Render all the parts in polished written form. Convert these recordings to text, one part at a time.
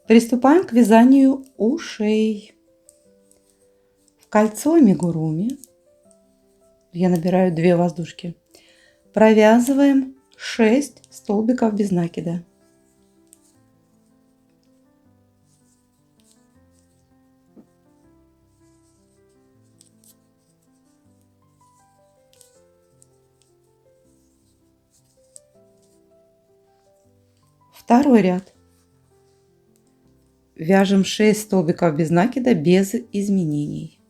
Приступаем к вязанию ушей. В кольцо амигуруми я набираю 2 воздушки. Провязываем 6 столбиков без накида. Второй ряд. Вяжем 6 столбиков без накида без изменений.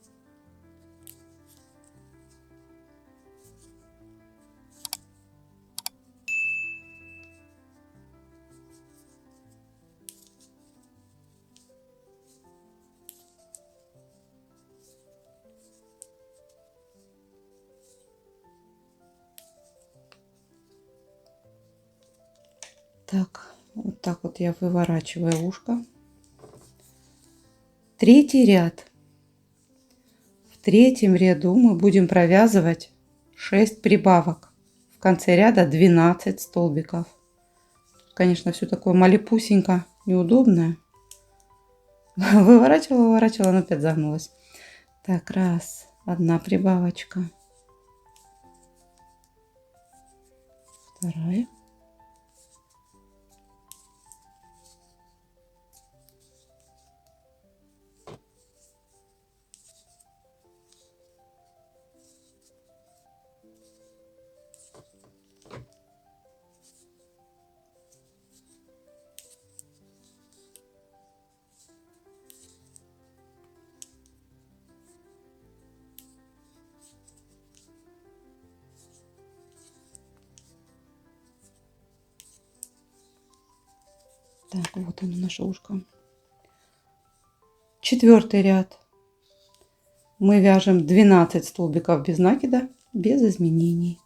Так, вот так вот я выворачиваю ушко. Третий ряд. В третьем ряду мы будем провязывать 6 прибавок. В конце ряда 12 столбиков. Конечно, все такое малепусенько, неудобное. Выворачивала, но опять загнулась. Так, раз, одна прибавочка. Вторая. Так, вот оно, наше ушко. Четвертый ряд. Мы вяжем 12 столбиков без накида, без изменений.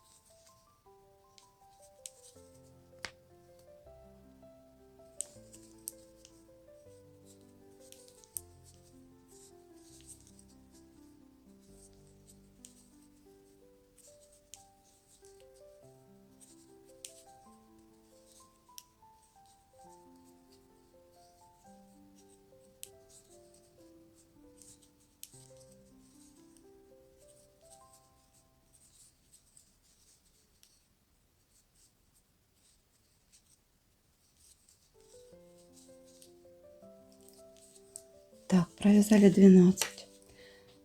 Так, провязали 12.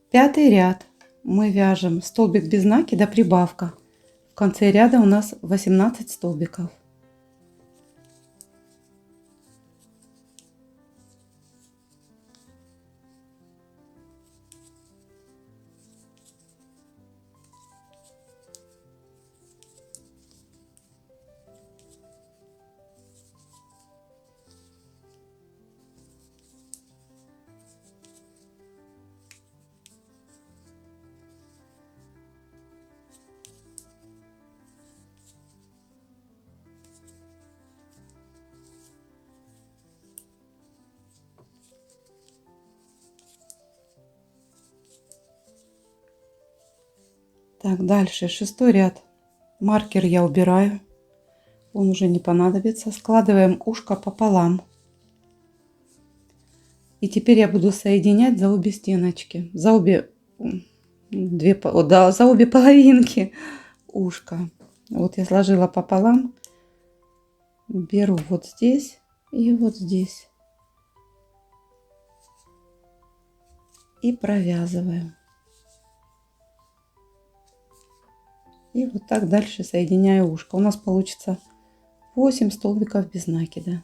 Пятый ряд. Мы вяжем столбик без накида, прибавка. В конце ряда у нас 18 столбиков. Так, дальше шестой ряд. Маркер я убираю. Он уже не понадобится. Складываем ушко пополам. И теперь я буду соединять за обе стеночки. За обе половинки ушка. Вот я сложила пополам. Беру вот здесь и вот здесь. И провязываю. И вот так дальше соединяю ушко. У нас получится 8 столбиков без накида.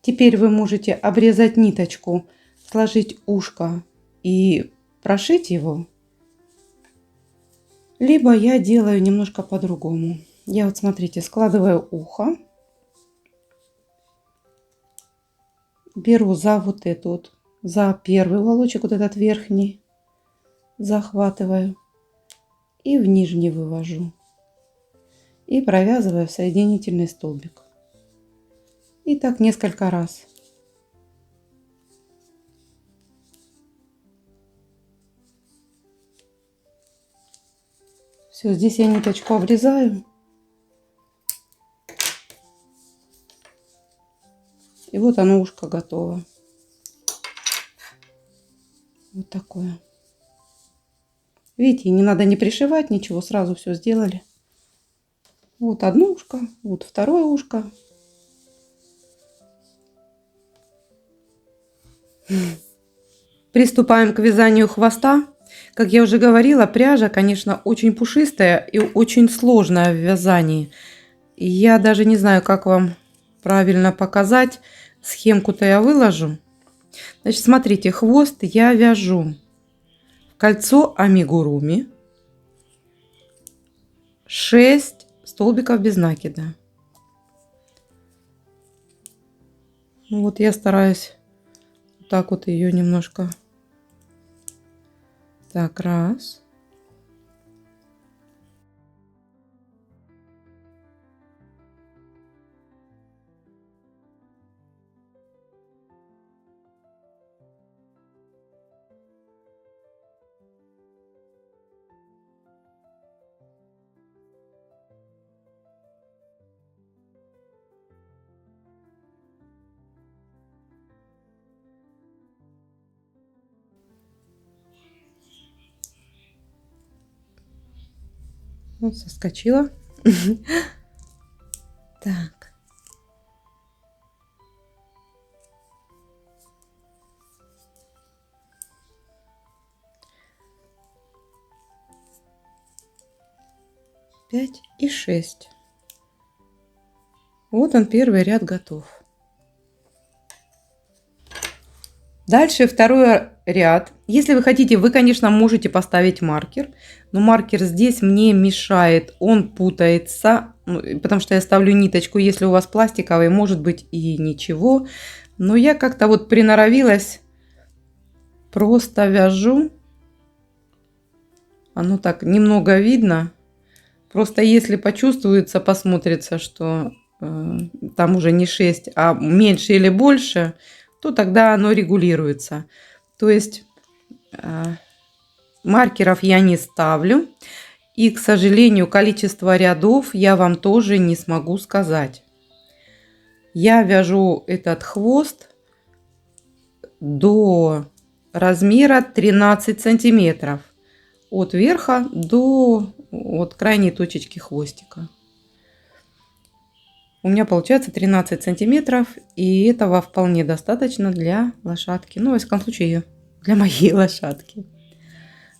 Теперь вы можете обрезать ниточку, сложить ушко и прошить его. Либо я делаю немножко по-другому. Я вот, смотрите, складываю ухо. Беру за вот эту вот, за первый уголочек, вот этот верхний, захватываю и в нижний вывожу. И провязываю в соединительный столбик. И так несколько раз. Все, здесь я ниточку обрезаю. И вот оно, ушко готово. Вот такое. Видите, не надо не пришивать ничего, сразу все сделали. Вот одно ушко, вот второе ушко. Приступаем к вязанию хвоста. Как я уже говорила, пряжа, конечно, очень пушистая и очень сложная в вязании. И я даже не знаю, как вам правильно показать. Схемку-то я выложу. Значит, смотрите, хвост я вяжу в кольцо амигуруми 6 столбиков без накида. Ну, вот я стараюсь вот так вот ее немножко. Так, раз. Вот, соскочила. Так. Пять и 6. Вот он, первый ряд готов. Дальше второй ряд. Если вы хотите, вы, конечно, можете поставить маркер. Но маркер здесь мне мешает. Он путается. Потому что я ставлю ниточку. Если у вас пластиковый, может быть и ничего. Но я как-то вот приноровилась. Просто вяжу. Оно так немного видно. Просто если почувствуется, посмотрится, что там уже не 6, а меньше или больше, то тогда оно регулируется. То есть маркеров я не ставлю. И, к сожалению, количество рядов я вам тоже не смогу сказать. Я вяжу этот хвост до размера 13 сантиметров. От верха до от крайней точечки хвостика. У меня получается 13 сантиметров, и этого вполне достаточно для лошадки. Ну, в всяком случае, для моей лошадки.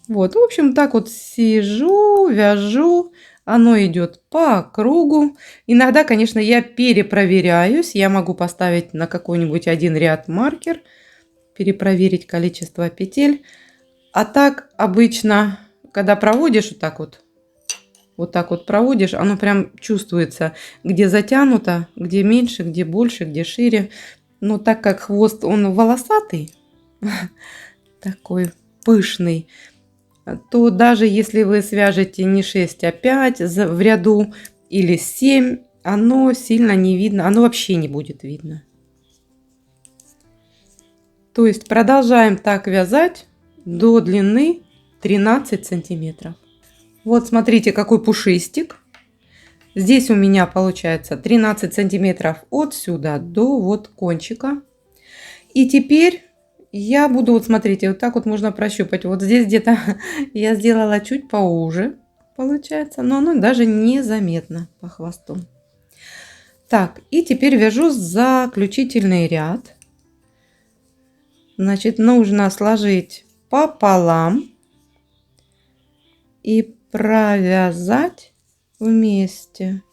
Вот, в общем, так вот сижу, вяжу. Оно идет по кругу. Иногда, конечно, я перепроверяюсь. Я могу поставить на какой-нибудь один ряд маркер, перепроверить количество петель. А так обычно, когда проводишь вот так вот проводишь, оно прям чувствуется, где затянуто, где меньше, где больше, где шире. Но так как хвост, он волосатый, такой пышный, то даже если вы свяжете не 6, а 5 в ряду или 7, оно сильно не видно, оно вообще не будет видно. То есть продолжаем так вязать до длины 13 сантиметров. Вот смотрите, какой пушистик. Здесь у меня получается 13 сантиметров от сюда до вот кончика. И теперь я буду, вот смотрите, вот так вот можно прощупать. Вот здесь где-то я сделала чуть поуже, получается, но оно даже незаметно по хвосту. Так, и теперь вяжу заключительный ряд. Значит, нужно сложить пополам и провязать вместе.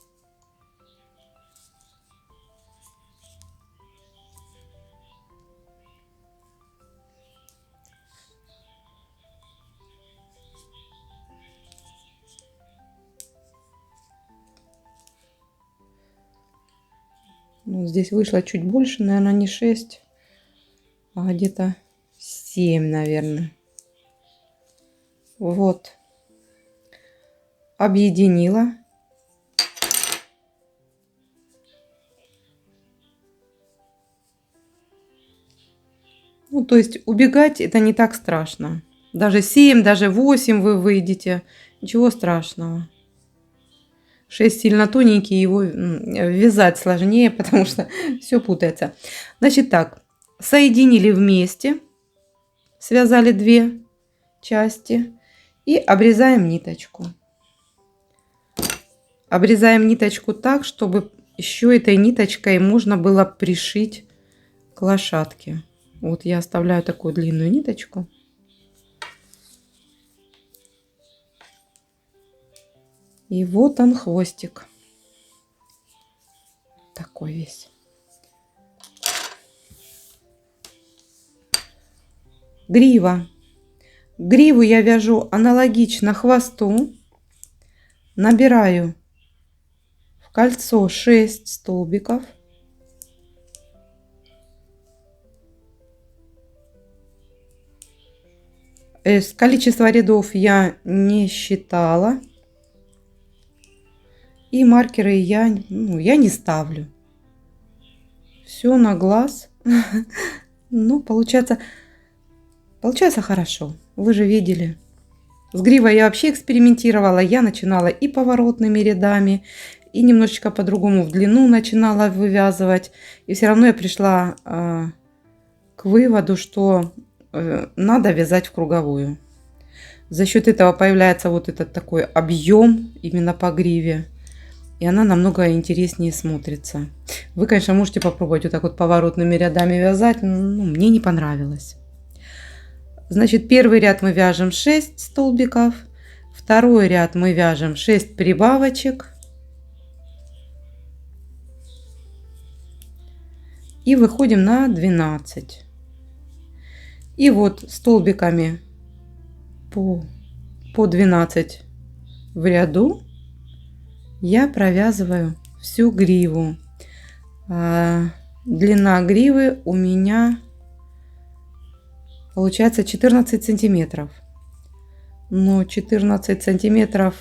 Ну, здесь вышло чуть больше, наверное, не 6, а где-то 7, наверное. Вот. Объединила. Ну, то есть убегать это не так страшно. Даже 7, даже 8 вы выйдете. Ничего страшного. 6 сильно тоненький, его вязать сложнее, потому что все путается. Значит так, соединили вместе, связали 2 части и обрезаем ниточку. Обрезаем ниточку так, чтобы еще этой ниточкой можно было пришить к лошадке. Вот я оставляю такую длинную ниточку. И вот он хвостик. Такой весь. Грива. Гриву я вяжу аналогично хвосту. Набираю в кольцо 6 столбиков. Количество рядов я не считала. И маркеры я не ставлю. Все на глаз. Ну, получается хорошо. Вы же видели. С гривой я вообще экспериментировала. Я начинала и поворотными рядами, и немножечко по-другому в длину начинала вывязывать. И все равно я пришла к выводу, что надо вязать в круговую. За счет этого появляется вот этот такой объем именно по гриве. И она намного интереснее смотрится. Вы, конечно, можете попробовать вот так вот поворотными рядами вязать. Но мне не понравилось. Значит, первый ряд мы вяжем 6 столбиков. Второй ряд мы вяжем 6 прибавочек. И выходим на 12. И вот столбиками по 12 в ряду я провязываю всю гриву. Длина гривы у меня получается 14 сантиметров. Но 14 сантиметров...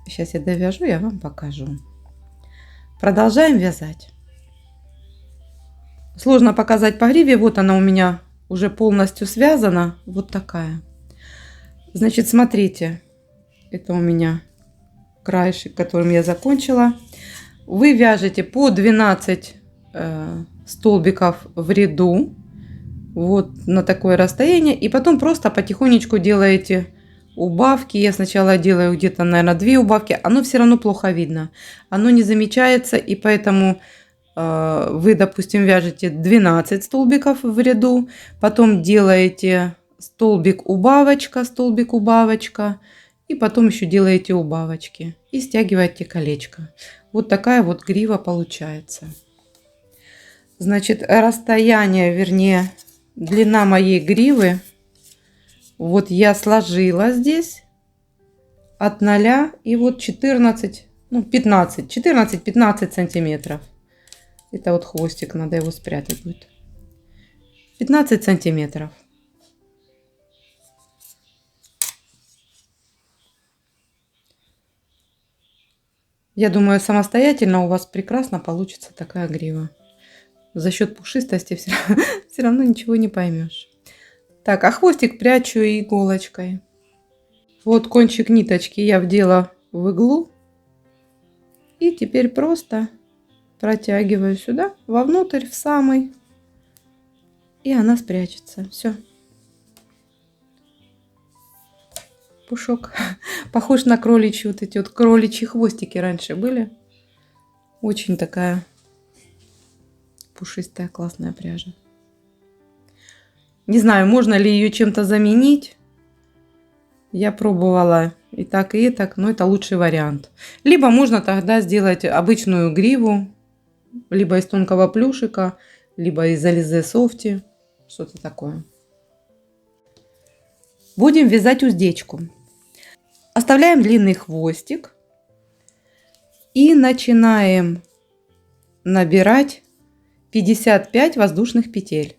Сейчас я довяжу, я вам покажу. Продолжаем вязать. Сложно показать по гриве. Вот она у меня уже полностью связана. Вот такая. Значит, смотрите. Это у меня краешек, которым я закончила. Вы вяжете по 12 столбиков в ряду. Вот на такое расстояние. И потом просто потихонечку делаете убавки. Я сначала делаю где-то, наверное, 2 убавки. Оно все равно плохо видно. Оно не замечается. И поэтому вы, допустим, вяжете 12 столбиков в ряду. Потом делаете столбик убавочка, столбик убавочка. И потом еще делаете убавочки. И стягиваете колечко. Вот такая вот грива получается. Значит, расстояние, вернее, длина моей гривы. Вот я сложила здесь от 0 и вот 14, 15, 14-15 сантиметров. Это вот хвостик, надо его спрятать будет. 15 сантиметров. Я думаю, самостоятельно у вас прекрасно получится такая грива. За счет пушистости все равно ничего не поймешь. Так, а хвостик прячу иголочкой. Вот кончик ниточки я вдела в иглу. И теперь просто протягиваю сюда, вовнутрь, в самый. И она спрячется. Все. Пушок. Похож на кроличьи, вот эти вот кроличьи хвостики раньше были. Очень такая пушистая, классная пряжа. Не знаю, можно ли ее чем-то заменить. Я пробовала и так, но это лучший вариант. Либо можно тогда сделать обычную гриву, либо из тонкого плюшика, либо из Alize Softy, что-то такое. Будем вязать уздечку. Оставляем длинный хвостик и начинаем набирать 55 воздушных петель.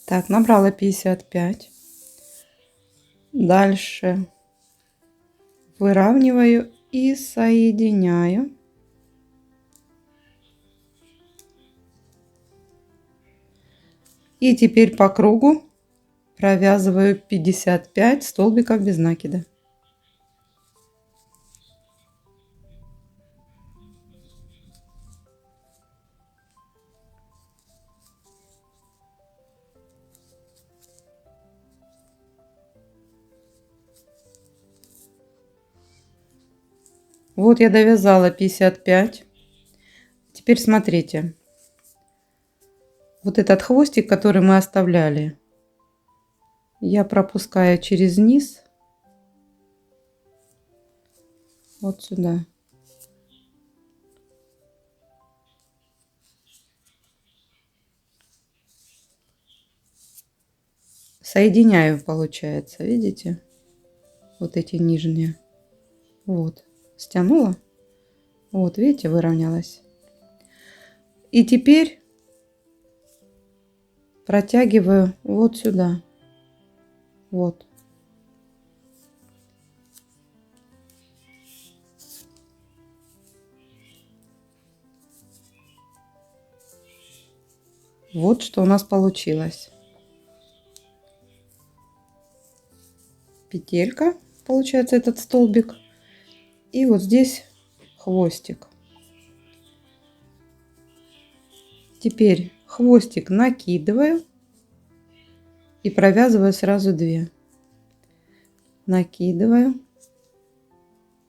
Так, набрала 55. Дальше выравниваю и соединяю. И теперь по кругу провязываю 55 столбиков без накида. Вот я довязала 55. Теперь смотрите. Вот этот хвостик, который мы оставляли, я пропускаю через низ. Вот сюда. Соединяю, получается, видите? Вот эти нижние. Вот. Стянула. Вот, видите, выровнялась. И теперь протягиваю вот сюда. Вот. Вот что у нас получилось. Петелька, получается, этот столбик. И вот здесь хвостик. Теперь хвостик накидываю и провязываю сразу 2. Накидываю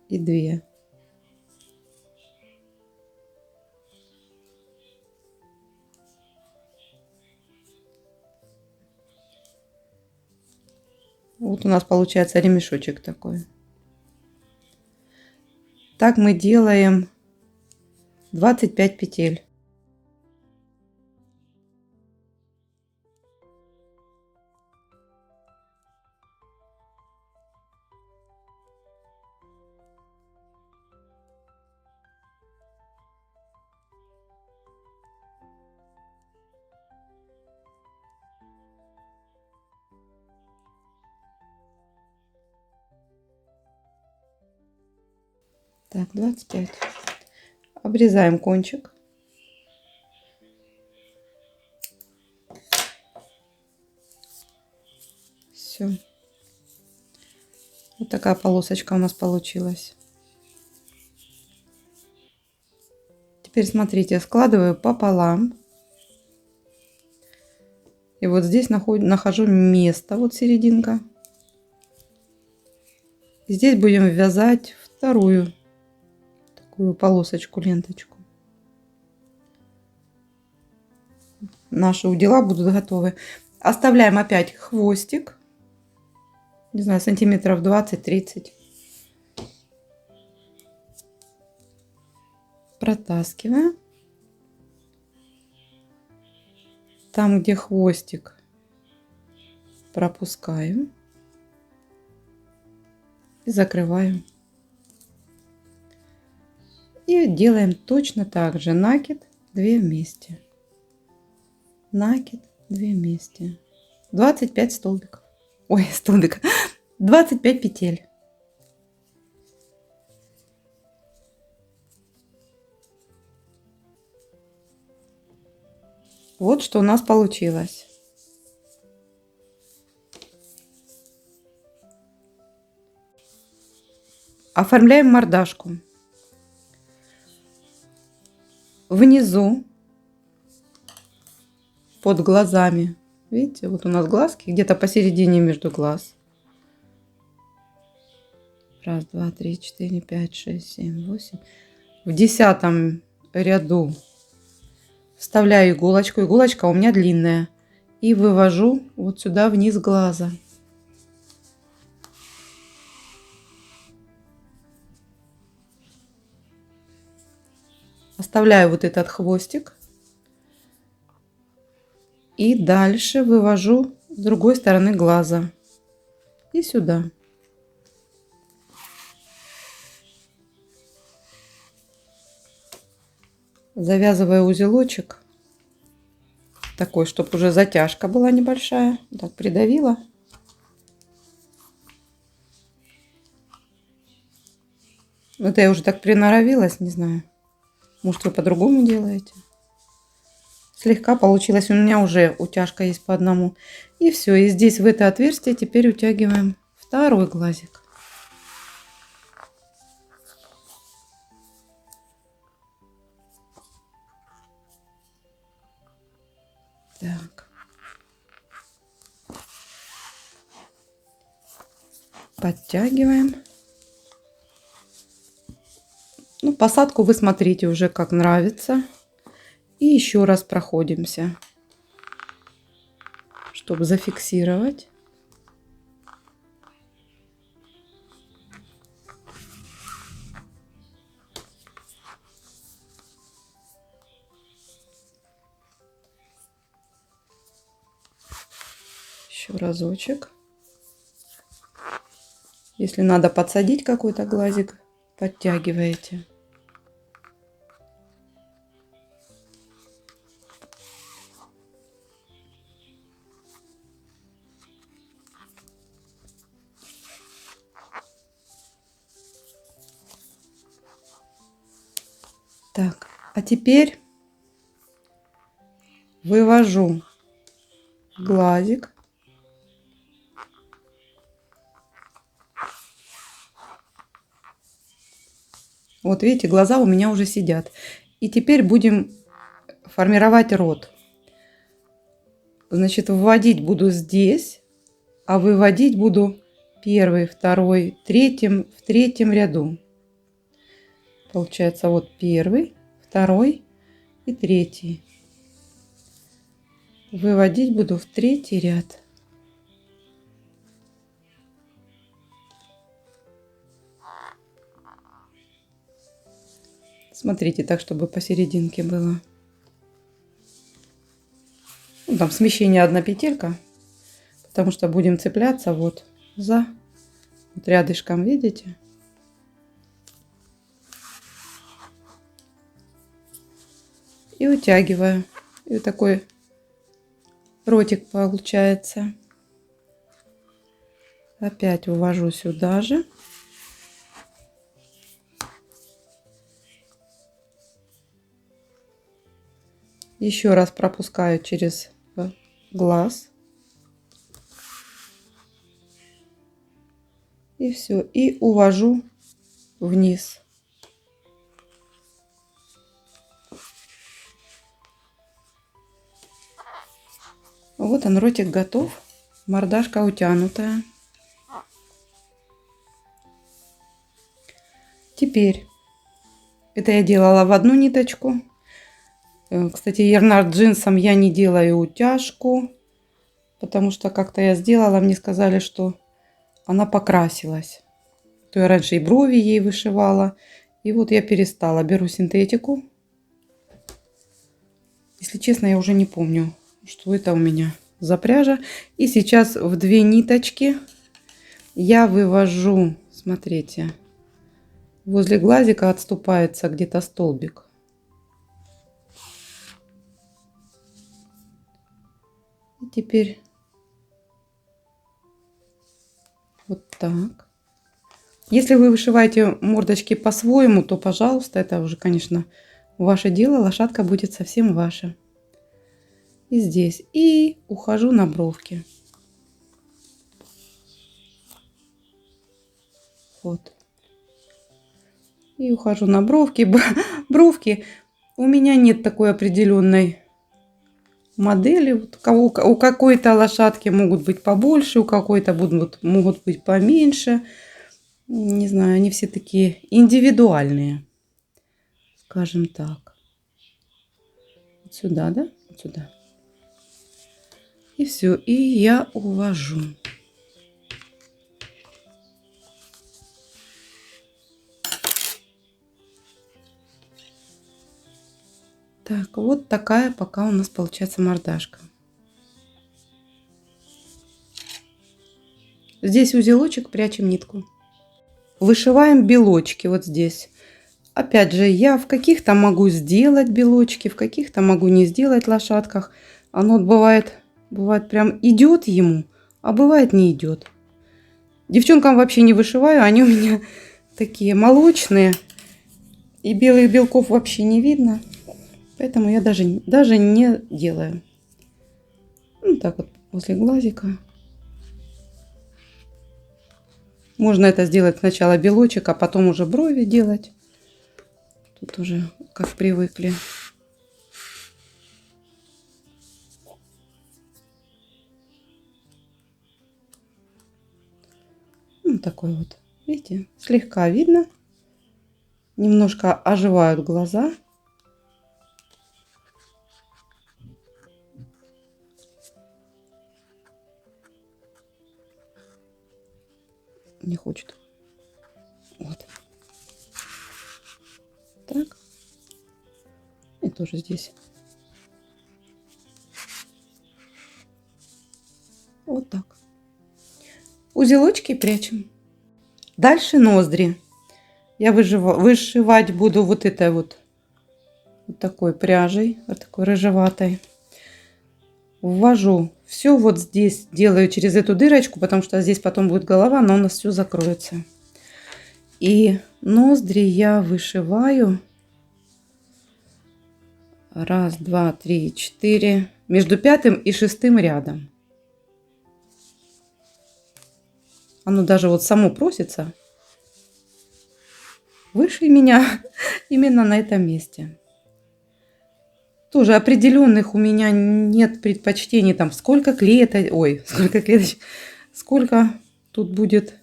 и 2. Вот у нас получается ремешочек такой. Так мы делаем 25 петель. Так, 25. Обрезаем кончик. Все. Вот такая полосочка у нас получилась. Теперь смотрите, складываю пополам. И вот здесь нахожу место, вот серединка. И здесь будем вязать вторую такую полосочку, ленточку. Наши удила будут готовы. Оставляем опять хвостик. Не знаю, сантиметров 20-30. Протаскиваем. Там, где хвостик, пропускаю. И закрываю. И делаем точно так же. Накид 2 вместе. Накид 2 вместе. 25 столбиков. Ой, столбик. 25 петель. Вот что у нас получилось. Оформляем мордашку. Внизу, под глазами, видите, вот у нас глазки где-то посередине между глаз. 1, 2, 3, 4, 5, 6, 7, 8. В 10 ряду вставляю иголочку. Иголочка у меня длинная. И вывожу вот сюда вниз глаза. Оставляю вот этот хвостик. И дальше вывожу с другой стороны глаза. И сюда. Завязываю узелочек. такой, чтобы уже затяжка была небольшая. Так, придавила. Это я уже так приноровилась, не знаю. Может, вы по-другому делаете? Слегка получилось. У меня уже утяжка есть по одному. И все. И здесь в это отверстие теперь утягиваем второй глазик. Так. Подтягиваем. Ну, посадку вы смотрите уже как нравится. И еще раз проходимся, чтобы зафиксировать. Еще разочек. Если надо подсадить какой-то глазик, подтягиваете. Так, а теперь вывожу глазик. Вот видите, глаза у меня уже сидят. И теперь будем формировать рот. Значит, вводить буду здесь, а выводить буду первый, второй, в третьем ряду. Получается вот первый, второй и третий. Выводить буду в третий ряд. Смотрите, так, чтобы посерединке было. Ну, там смещение 1 петелька, потому что будем цепляться вот за вот рядышком, видите? И утягиваю. И вот такой ротик получается. Опять увожу сюда же. Еще раз пропускаю через глаз. И все. И увожу вниз. Вот он, ротик готов. Мордашка утянутая. Теперь это я делала в одну ниточку. Кстати, Ернард джинсом я не делаю утяжку, потому что как-то я сделала, мне сказали, что она покрасилась. То я раньше и брови ей вышивала, и вот я перестала. Беру синтетику. Если честно, я уже не помню, что это у меня за пряжа. И сейчас в 2 ниточки я вывожу, смотрите, возле глазика отступается где-то столбик. И теперь вот так. Если вы вышиваете мордочки по-своему, то, пожалуйста, это уже, конечно, ваше дело. Лошадка будет совсем ваша. И здесь. И ухожу на бровки. Вот. И ухожу на бровки. Бровки у меня нет такой определенной модели. У какой-то лошадки могут быть побольше, у какой-то могут быть поменьше. Не знаю, они все такие индивидуальные. Скажем так. Вот сюда, да? Вот сюда. И все. И я увожу. Так, вот такая пока у нас получается мордашка. Здесь узелочек, прячем нитку. Вышиваем белочки вот здесь. Опять же, я в каких-то могу сделать белочки, в каких-то могу не сделать лошадках. Оно бывает прям идет ему, а бывает не идет. Девчонкам вообще не вышиваю, они у меня такие молочные. И белых белков вообще не видно. Поэтому я даже не делаю. Ну, так вот, после глазика. Можно это сделать сначала белочек, а потом уже брови делать. Тут уже как привыкли. Ну, такой вот, видите, слегка видно. Немножко оживают глаза. Не хочет. Вот. Так. И тоже здесь. Вот так. Узелочки прячем. Дальше ноздри. Я вышивать буду вот этой вот такой пряжей, вот такой рыжеватой. Ввожу все вот здесь, делаю через эту дырочку, потому что здесь потом будет голова, но у нас все закроется. И ноздри я вышиваю. Раз, два, три, четыре. Между 5 и 6 рядом. Оно даже вот само просится. Вышей меня именно на этом месте. Тоже определенных у меня нет предпочтений. Там сколько клеток. Ой, сколько клеточек. Сколько тут будет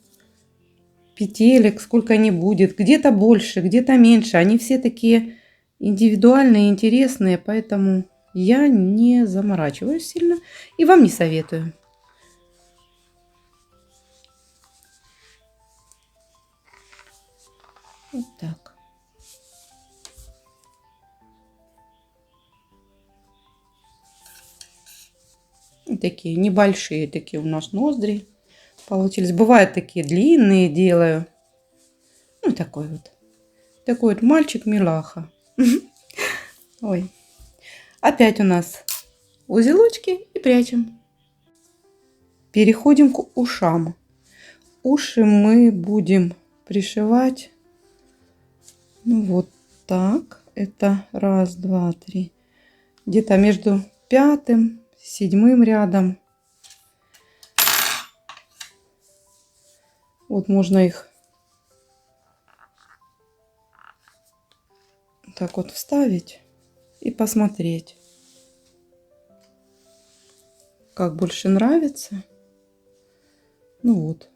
петелек, сколько не будет. Где-то больше, где-то меньше. Они все такие индивидуальные, интересные. Поэтому я не заморачиваюсь сильно. И вам не советую. Вот так. И такие небольшие такие у нас ноздри получились. Бывают такие длинные делаю. Ну, такой вот. Такой вот мальчик-милаха. Ой. Опять у нас узелочки и прячем. Переходим к ушам. Уши мы будем пришивать. Ну, вот так. Это раз, два, три. Где-то между 5 и 7 рядом. Вот можно их так вот вставить и посмотреть, как больше нравится. Ну вот.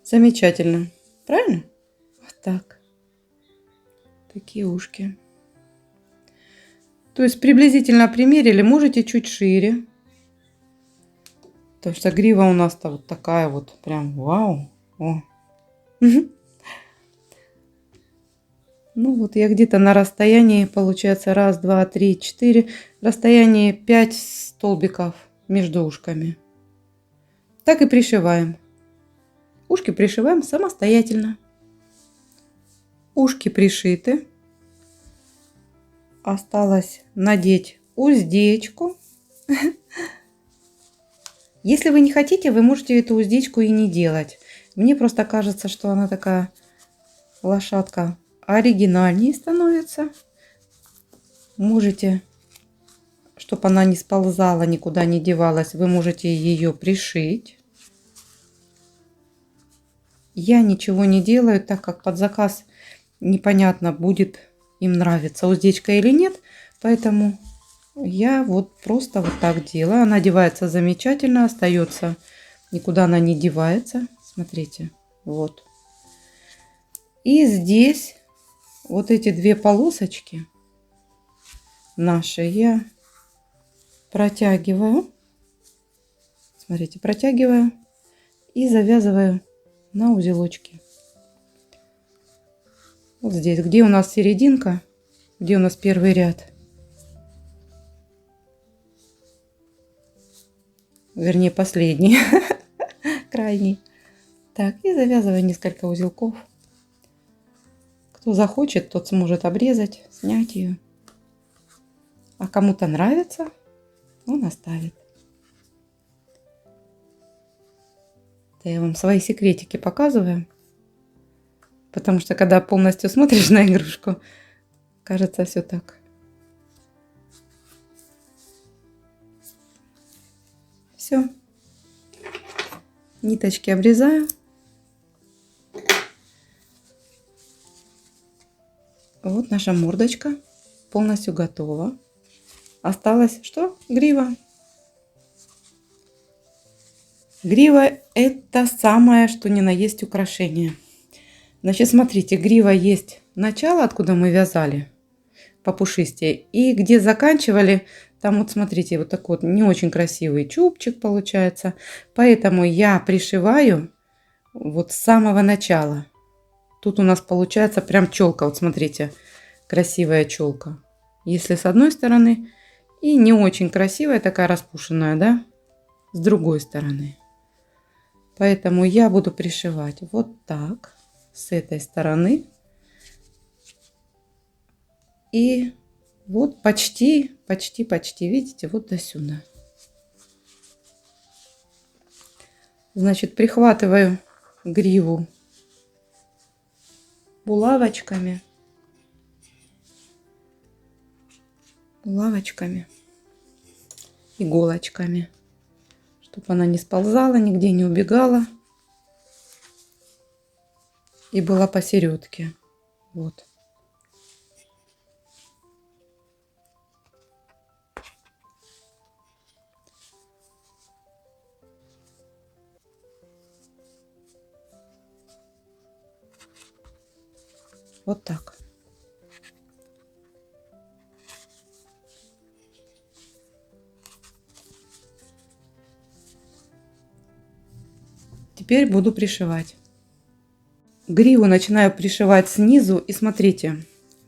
Замечательно. Правильно? Вот так. Такие ушки. То есть приблизительно примерили. Можете чуть шире. Потому что грива у нас-то вот такая вот. Прям вау. О. Ну вот я где-то на расстоянии, получается, раз, два, три, четыре. Расстояние 5 столбиков между ушками. Так и пришиваем. Ушки пришиваем самостоятельно. Ушки пришиты. Осталось надеть уздечку. Если вы не хотите, вы можете эту уздечку и не делать. Мне просто кажется, что она такая лошадка оригинальнее становится. Можете, чтобы она не сползала, никуда не девалась, вы можете ее пришить. Я ничего не делаю, так как под заказ непонятно, будет им нравится уздечка или нет. Поэтому я вот просто вот так делаю. Она одевается замечательно, остается, никуда она не девается. Смотрите, вот. И здесь вот эти две полосочки наши я протягиваю. Смотрите, протягиваю и завязываю на узелочки. Вот здесь, где у нас серединка, где у нас первый ряд. Вернее, последний, крайний. Так, и завязываю несколько узелков. Кто захочет, тот сможет обрезать, снять ее. А кому-то нравится, он оставит. Это я вам свои секретики показываю. Потому что когда полностью смотришь на игрушку, кажется все так. Все. Ниточки обрезаю. Вот наша мордочка полностью готова. Осталось что? Грива. Грива это самое, что ни на есть украшение. Значит, смотрите, грива есть начало, откуда мы вязали попушистее. И где заканчивали, там вот смотрите, вот такой вот не очень красивый чубчик получается. Поэтому я пришиваю вот с самого начала. Тут у нас получается прям челка. Вот смотрите, красивая челка. Если с одной стороны, и не очень красивая, такая распушенная, да, с другой стороны. Поэтому я буду пришивать вот так, с этой стороны. И вот почти, видите, вот до сюда. Значит, прихватываю гриву булавочками, иголочками, чтобы она не сползала, нигде не убегала и была посередке. Вот. Вот так. Теперь буду пришивать. Гриву начинаю пришивать снизу. И смотрите,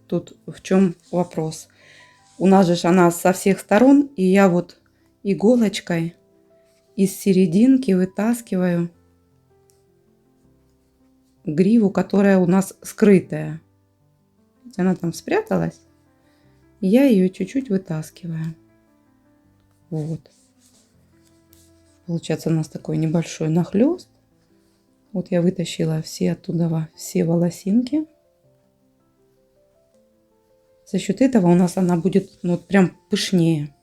тут в чем вопрос. У нас же она со всех сторон. И я вот иголочкой из серединки вытаскиваю гриву, которая у нас скрытая. Она там спряталась. И я ее чуть-чуть вытаскиваю. Вот. Получается у нас такой небольшой нахлест. Вот я вытащила все оттуда, все волосинки. За счет этого у нас она будет ну, вот прям пышнее.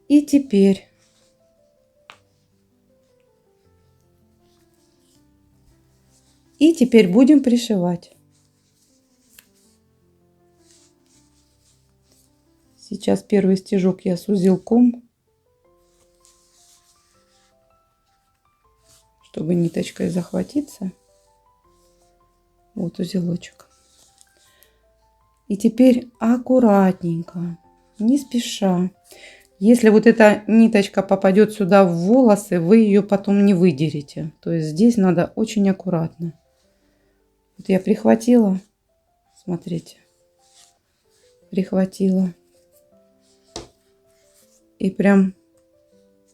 И теперь будем пришивать. Сейчас первый стежок я с узелком, чтобы ниточкой захватиться. Вот узелочек. И теперь аккуратненько, не спеша. Если вот эта ниточка попадет сюда в волосы, вы ее потом не выдерете. То есть здесь надо очень аккуратно. Вот я прихватила, смотрите, прихватила. И прям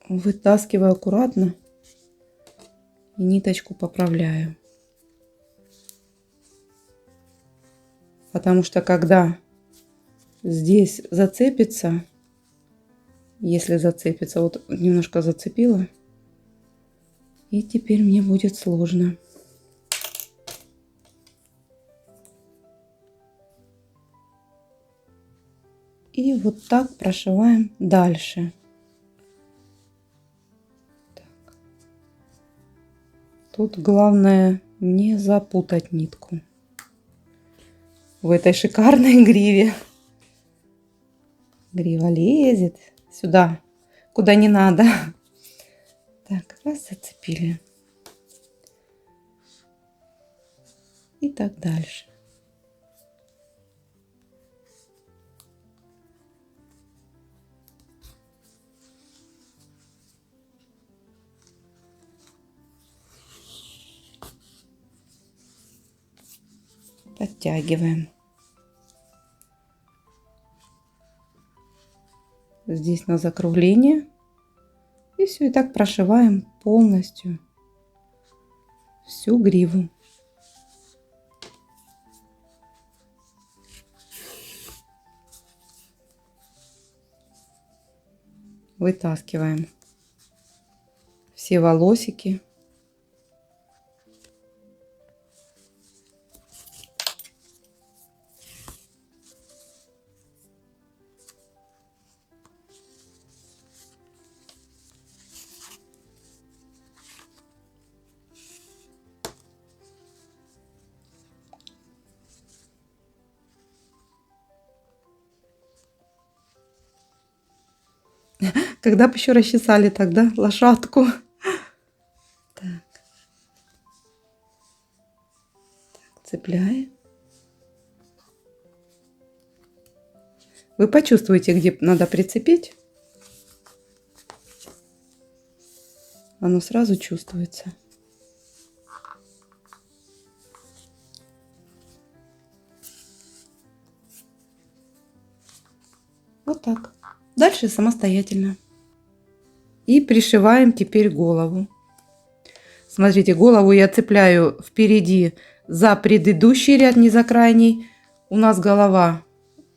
вытаскиваю аккуратно. И ниточку поправляю. Потому что когда здесь зацепится, если зацепится, вот немножко зацепила, и теперь мне будет сложно. И вот так прошиваем дальше. Так. Тут главное не запутать нитку в этой шикарной гриве. Грива лезет сюда, куда не надо. Так, раз зацепили. И так дальше. Подтягиваем. Здесь на закругление. И все, и так прошиваем полностью всю гриву. вытаскиваем все волосики. Когда бы еще расчесали тогда лошадку. Так. Цепляем. Вы почувствуете, где надо прицепить. Оно сразу чувствуется. Вот так. Дальше самостоятельно. И пришиваем теперь голову. Смотрите, голову я цепляю впереди за предыдущий ряд, не за крайний. У нас голова,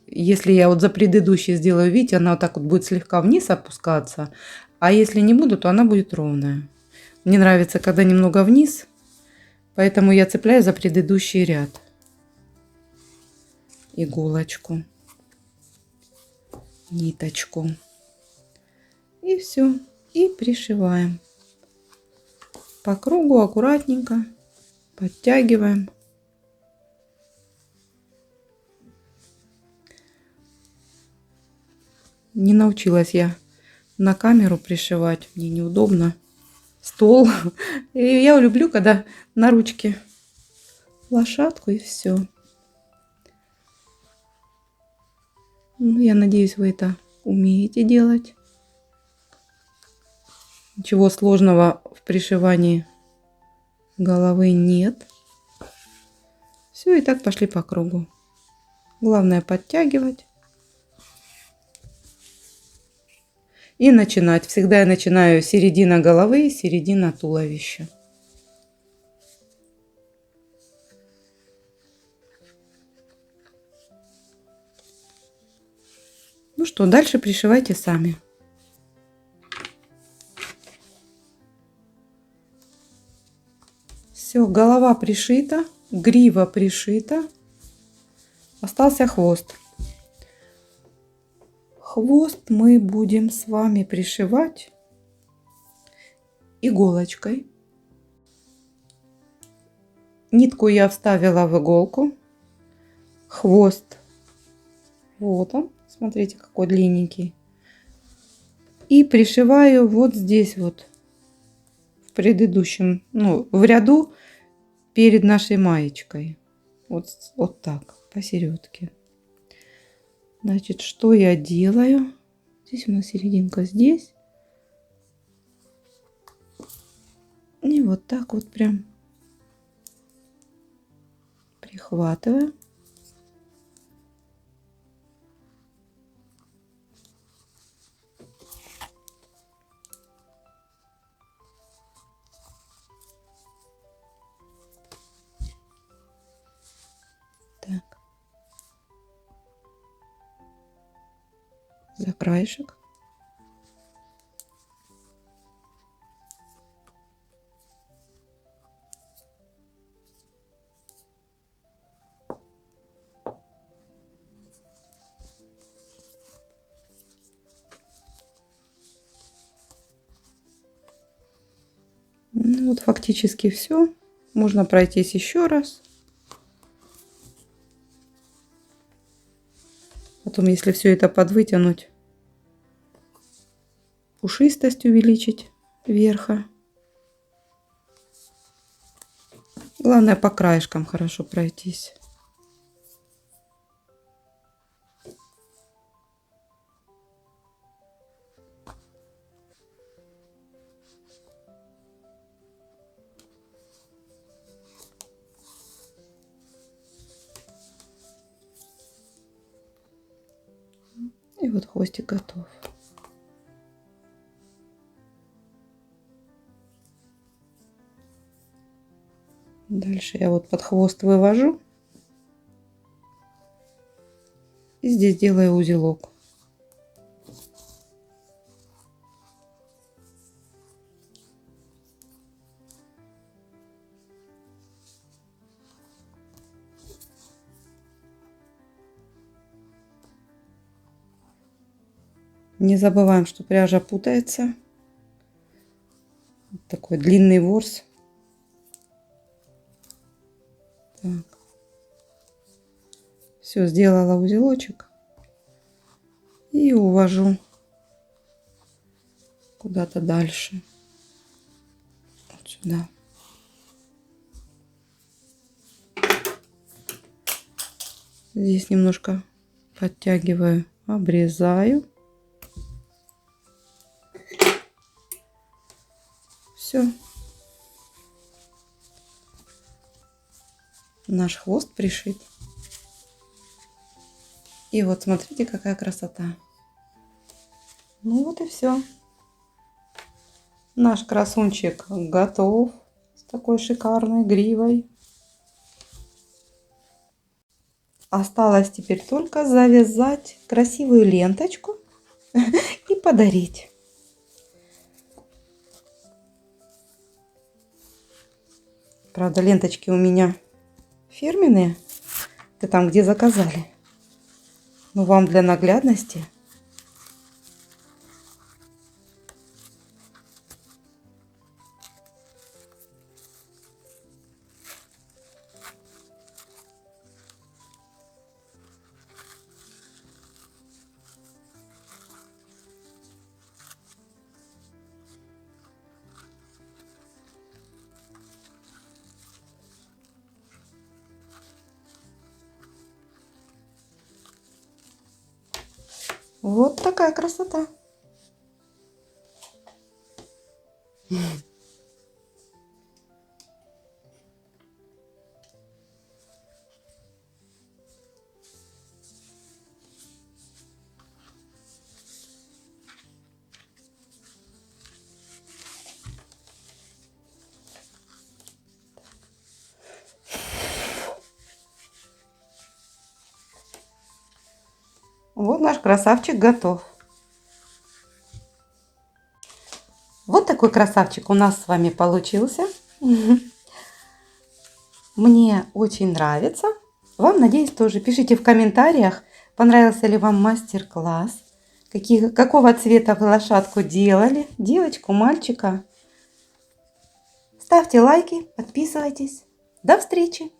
если я вот за предыдущий сделаю, видите, она вот так вот будет слегка вниз опускаться. А если не буду, то она будет ровная. Мне нравится, когда немного вниз, поэтому я цепляю за предыдущий ряд иголочку, ниточку. И все. И пришиваем. По кругу аккуратненько подтягиваем. Не научилась я на камеру пришивать, мне неудобно. Стол. И я люблю, когда на ручке лошадку, и все. Ну, я надеюсь, вы это умеете делать. Ничего сложного в пришивании головы нет. Все, и так пошли по кругу. Главное подтягивать. И начинать. Всегда я начинаю середина головы и середина туловища. Ну что, дальше пришивайте сами. Все, голова пришита, грива пришита. Остался хвост. Хвост мы будем с вами пришивать иголочкой. Нитку я вставила в иголку. Хвост. Вот он. Смотрите, какой длинненький. И пришиваю вот здесь вот. В предыдущем, ну, в ряду перед нашей маечкой. Вот так, посередке. Значит, что я делаю? Здесь у нас серединка здесь. И вот так вот прям прихватываю. Так. За краешек. Ну, вот фактически все. Можно пройтись еще раз. Потом, если все это подвытянуть, пушистость увеличить верха. Главное по краешкам хорошо пройтись. И вот хвостик готов. Дальше я вот под хвост вывожу. И здесь делаю узелок. Не забываем, что пряжа путается. Вот такой длинный ворс. Так. Все, сделала узелочек. И увожу куда-то дальше. Вот сюда. Здесь немножко подтягиваю, обрезаю. Все. Наш хвост пришит. И вот смотрите, какая красота. Ну вот и все. Наш красунчик готов с такой шикарной гривой. Осталось теперь только завязать красивую ленточку и подарить. Правда, ленточки у меня фирменные. Это там, где заказали. Но вам для наглядности вот такая красота. Вот наш красавчик готов. Вот такой красавчик у нас с вами получился. Мне очень нравится. Вам, надеюсь, тоже. Пишите в комментариях, понравился ли вам мастер-класс. Какого цвета вы лошадку делали. Девочку, мальчика. Ставьте лайки, подписывайтесь. До встречи!